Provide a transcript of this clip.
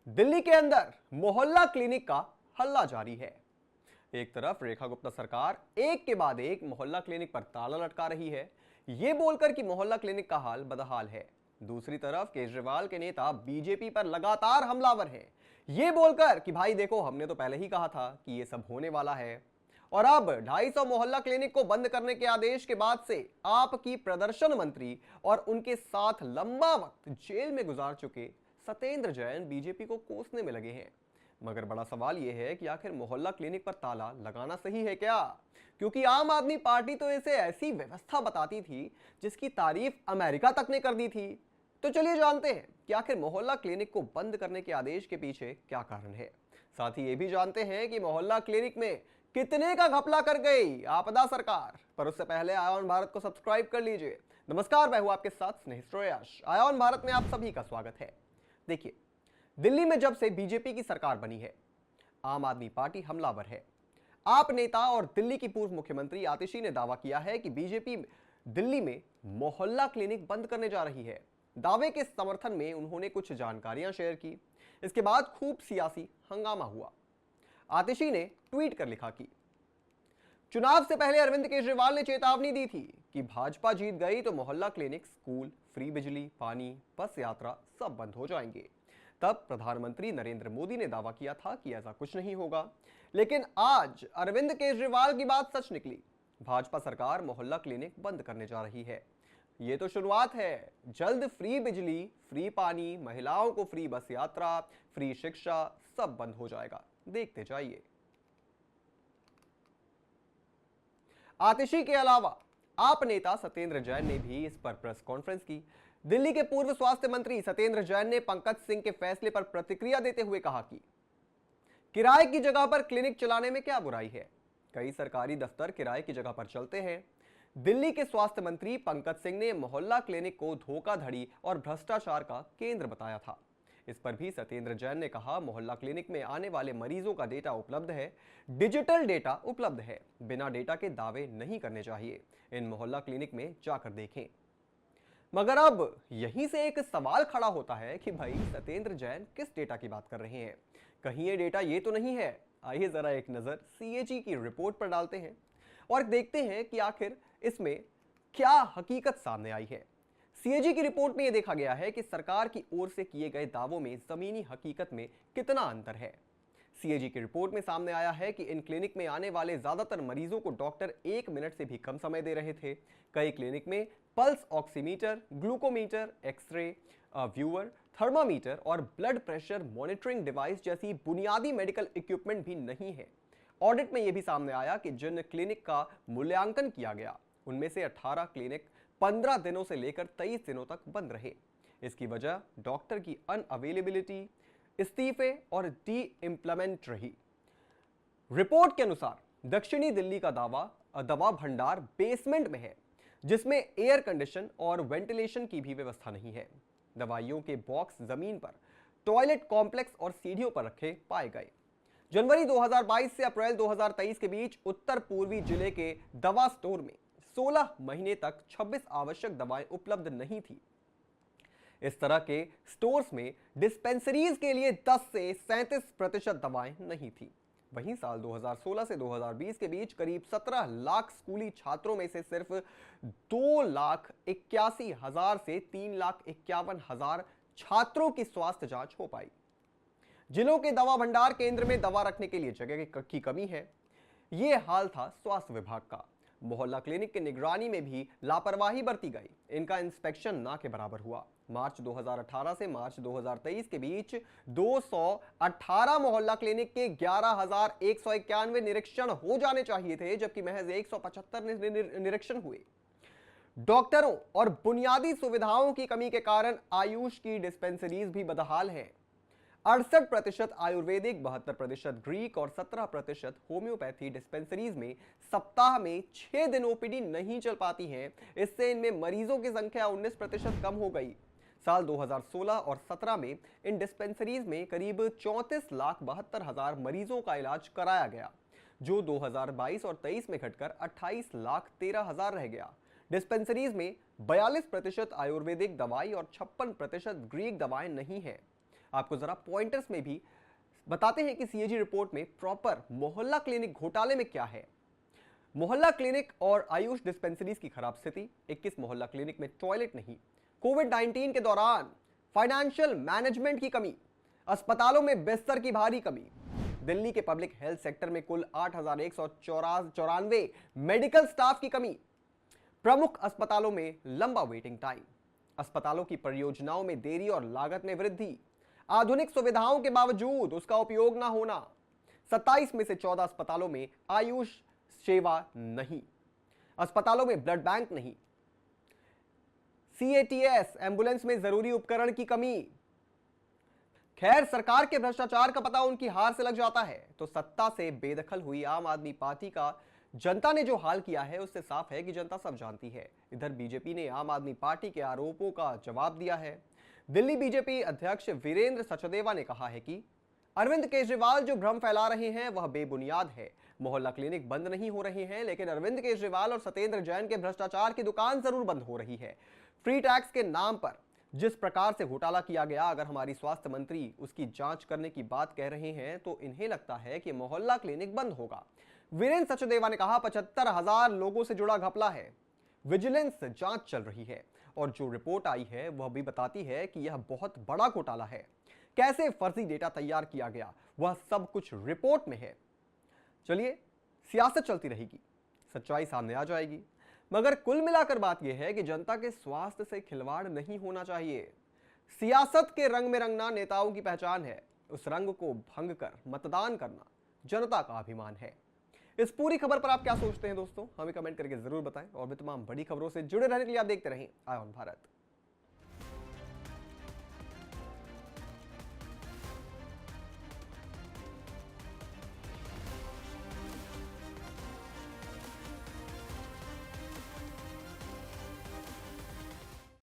दिल्ली के अंदर मोहल्ला क्लिनिक का हल्ला जारी है। एक तरफ रेखा गुप्ता सरकार एक के बाद एक मोहल्ला क्लिनिक पर ताला लटका रही है, ये बोलकर कि मोहल्ला क्लिनिक का हाल बदहाल है। दूसरी तरफ केजरीवाल के नेता बीजेपी पर लगातार हमलावर हैं, ये बोलकर कि भाई देखो हमने तो पहले ही कहा था कि ये सब होने वाला है। और अब 250 मोहल्ला क्लिनिक को बंद करने के आदेश के बाद से आपकी प्रदर्शन मंत्री और उनके साथ लंबा वक्त जेल में गुजार चुके सत्येंद्र जैन बीजेपी को कोसने में लगे हैं। मगर बड़ा सवाल यह है कि आखिर मोहल्ला क्लिनिक पर ताला लगाना सही है क्या? क्योंकि आम आदमी पार्टी तो इसे ऐसी व्यवस्था बताती थी जिसकी तारीफ अमेरिका तक ने कर दी थी। तो चलिए जानते हैं कि आखिर मोहल्ला क्लिनिक को बंद करने के आदेश के पीछे क्या कारण है। साथ ही ये भी जानते हैं कि मोहल्ला क्लिनिक में कितने का घपला कर गई आपदा सरकार। पर उससे पहले आयोन भारत को सब्सक्राइब कर लीजिए। नमस्कार, मैं हूं आपके साथ स्नेह श्रेयस। आयोन भारत में आप सभी का स्वागत है। देखिए, दिल्ली में जब से बीजेपी की सरकार बनी है, आम आदमी पार्टी हमलावर है। आप नेता और दिल्ली की पूर्व मुख्यमंत्री आतिशी ने दावा किया है कि बीजेपी दिल्ली में मोहल्ला क्लिनिक बंद करने जा रही है। दावे के समर्थन में उन्होंने कुछ जानकारियां शेयर की। इसके बाद खूब सियासी हंगामा हुआ। आतिशी ने ट्वीट कर लिखा कि चुनाव से पहले अरविंद केजरीवाल ने चेतावनी दी थी कि भाजपा जीत गई तो मोहल्ला क्लिनिक, स्कूल, फ्री बिजली, पानी, बस यात्रा सब बंद हो जाएंगे। तब प्रधानमंत्री नरेंद्र मोदी ने दावा किया था कि ऐसा कुछ नहीं होगा। लेकिन आज अरविंद केजरीवाल की बात सच निकली। भाजपा सरकार मोहल्ला क्लिनिक बंद करने जा रही है। ये तो शुरुआत है। जल्द फ्री बिजली, फ्री पानी, महिलाओं को फ्री बस यात्रा, फ्री शिक्षा सब बंद हो जाएगा। देखते जाइए। आतिशी के अलावा आप नेता सत्येंद्र जैन ने भी इस पर प्रेस कॉन्फ्रेंस की। दिल्ली के पूर्व स्वास्थ्य मंत्री सत्येंद्र जैन ने पंकज सिंह के फैसले पर प्रतिक्रिया देते हुए कहा कि किराए की जगह पर क्लिनिक चलाने में क्या बुराई है? कई सरकारी दफ्तर किराए की जगह पर चलते हैं। दिल्ली के स्वास्थ्य मंत्री पंकज सिंह ने मोहल्ला क्लिनिक को धोखाधड़ी और भ्रष्टाचार का केंद्र बताया था। इस पर भी सत्येंद्र जैन ने कहा, मोहल्ला क्लिनिक में आने वाले मरीजों का डेटा उपलब्ध है, डिजिटल डेटा उपलब्ध है। बिना डेटा के दावे नहीं करने चाहिए। इन मोहल्ला क्लिनिक में जाकर देखें। मगर अब यहीं से एक सवाल खड़ा होता है कि भाई सत्येंद्र जैन किस डेटा की बात कर रहे हैं? कहीं ये डेटा ये तो नहीं है? आइए जरा एक नजर सीएजी की रिपोर्ट पर डालते हैं और देखते हैं कि आखिर इसमें क्या हकीकत सामने आई है। सीएजी की रिपोर्ट में यह देखा गया है कि सरकार की ओर से किए गए दावों में जमीनी हकीकत में कितना अंतर है। सीएजी की रिपोर्ट में सामने आया है कि इन क्लिनिक में आने वाले ज्यादातर मरीजों को डॉक्टर 1 मिनट से भी कम समय दे रहे थे। कई क्लिनिक में pulse oximeter, glucometer, x ray viewer, thermometer और ब्लड प्रेशर मॉनिटरिंग डिवाइस जैसी बुनियादी मेडिकल इक्विपमेंट भी नहीं है। ऑडिट में यह भी सामने आया कि जिन क्लिनिक का मूल्यांकन किया गया उनमें से 18 क्लिनिक 15 दिनों से लेकर 23 दिनों तक बंद रहे। इसकी वजह डॉक्टर की अनअवेलेबिलिटी, इस्तीफे और डी इम्प्लीमेंट रही। रिपोर्ट के अनुसार दक्षिणी दिल्ली का दवा भंडार बेसमेंट में है, जिसमें एयर कंडीशन और वेंटिलेशन की भी व्यवस्था नहीं है। दवाइयों के बॉक्स जमीन पर, टॉयलेट कॉम्प्लेक्स और सीढ़ियों पर रखे पाए गए। जनवरी 2022 से अप्रैल 2023 के बीच उत्तर पूर्वी जिले के दवा स्टोर में 16 महीने तक 26 आवश्यक दवाएं उपलब्ध नहीं थी। इस तरह के स्टोर्स में डिस्पेंसरीज के लिए 10 से 37% दवाएं नहीं थी। वहीं साल 2016 से 2020 के बीच करीब 17 लाख स्कूली छात्रों में से सिर्फ 2,81,000 से 3,51,000 छात्रों की स्वास्थ्य जांच हो पाई। जिलों के दवा भंडार केंद्र में दवा रखने के लिए जगह की कमी है। यह हाल था स्वास्थ्य विभाग का। मोहल्ला क्लिनिक की निगरानी में भी लापरवाही बरती गई। इनका इंस्पेक्शन ना के बराबर हुआ। मार्च 2018 से मार्च 2023 के बीच 218 मोहल्ला क्लिनिक के 11,191 निरीक्षण हो जाने चाहिए थे, जबकि महज 175 निरीक्षण हुए। डॉक्टरों और बुनियादी सुविधाओं की कमी के कारण आयुष की डिस्पेंसरीज भी बदहाल हैं। 68% आयुर्वेदिक, 72% ग्रीक और 17% होम्योपैथी डिस्पेंसरीज में सप्ताह में 6 दिन ओपीडी नहीं चल पाती हैं। इससे इनमें मरीजों की संख्या 19% कम हो गई। साल 2016 और 17 में इन डिस्पेंसरीज में करीब 34,72,000 मरीजों का इलाज कराया गया, जो 2022 और 23 में घटकर 28,13,000 रह गया। डिस्पेंसरीज में 42% आयुर्वेदिक दवाई और 56% ग्रीक दवाएं नहीं है। आपको जरा पॉइंटर्स में भी बताते हैं कि सीएजी रिपोर्ट में प्रॉपर मोहल्ला क्लिनिक घोटाले में क्या है। मोहल्ला क्लिनिक और आयुष डिस्पेंसरीज की खराब स्थिति, 21 मोहल्ला क्लिनिक में टॉयलेट नहीं, कोविड-19 के दौरान फाइनेंशियल मैनेजमेंट की कमी, अस्पतालों में बिस्तर की भारी कमी, दिल्ली के पब्लिक हेल्थ सेक्टर में कुल 8,194 मेडिकल स्टाफ की कमी, प्रमुख अस्पतालों में लंबा वेटिंग टाइम, अस्पतालों की परियोजनाओं में देरी और लागत में वृद्धि, आधुनिक सुविधाओं के बावजूद उसका उपयोग ना होना, 27 में से 14 अस्पतालों में आयुष सेवा नहीं, अस्पतालों में ब्लड बैंक नहीं, सीएटीएस एम्बुलेंस में जरूरी उपकरण की कमी। खैर, सरकार के भ्रष्टाचार का पता उनकी हार से लग जाता है तो सत्ता से बेदखल हुई आम आदमी पार्टी का जनता ने जो हाल किया है उससे साफ है कि जनता सब जानती है। इधर बीजेपी ने आम आदमी पार्टी के आरोपों का जवाब दिया है। दिल्ली बीजेपी अध्यक्ष वीरेंद्र सचदेवा ने कहा है कि अरविंद केजरीवाल जो भ्रम फैला रहे हैं वह बेबुनियाद है। मोहल्ला क्लिनिक बंद नहीं हो रहे हैं, लेकिन अरविंद केजरीवाल और सत्येंद्र जैन के भ्रष्टाचार की दुकान जरूर बंद हो रही है। फ्री टैक्स के नाम पर जिस प्रकार से घोटाला किया गया, अगर हमारी स्वास्थ्य मंत्री उसकी जांच करने की बात कह रहे हैं तो इन्हें लगता है कि मोहल्ला क्लिनिक बंद होगा। वीरेंद्र सचदेवा ने कहा 75,000 लोगों से जुड़ा घपला है, विजिलेंस जांच चल रही है और जो रिपोर्ट आई है वह भी बताती है कि यह बहुत बड़ा घोटाला है। कैसे फर्जी डेटा तैयार किया गया वह सब कुछ रिपोर्ट में है। चलिए, सियासत चलती रहेगी, सच्चाई सामने आ जाएगी, मगर कुल मिलाकर बात यह है कि जनता के स्वास्थ्य से खिलवाड़ नहीं होना चाहिए। सियासत के रंग में रंगना नेताओं की पहचान है, उस रंग को भंग कर मतदान करना जनता का अभिमान है। इस पूरी खबर पर आप क्या सोचते हैं दोस्तों, हमें कमेंट करके जरूर बताएं और भी तमाम बड़ी खबरों से जुड़े रहने के लिए आप देखते रहें आय ऑन भारत।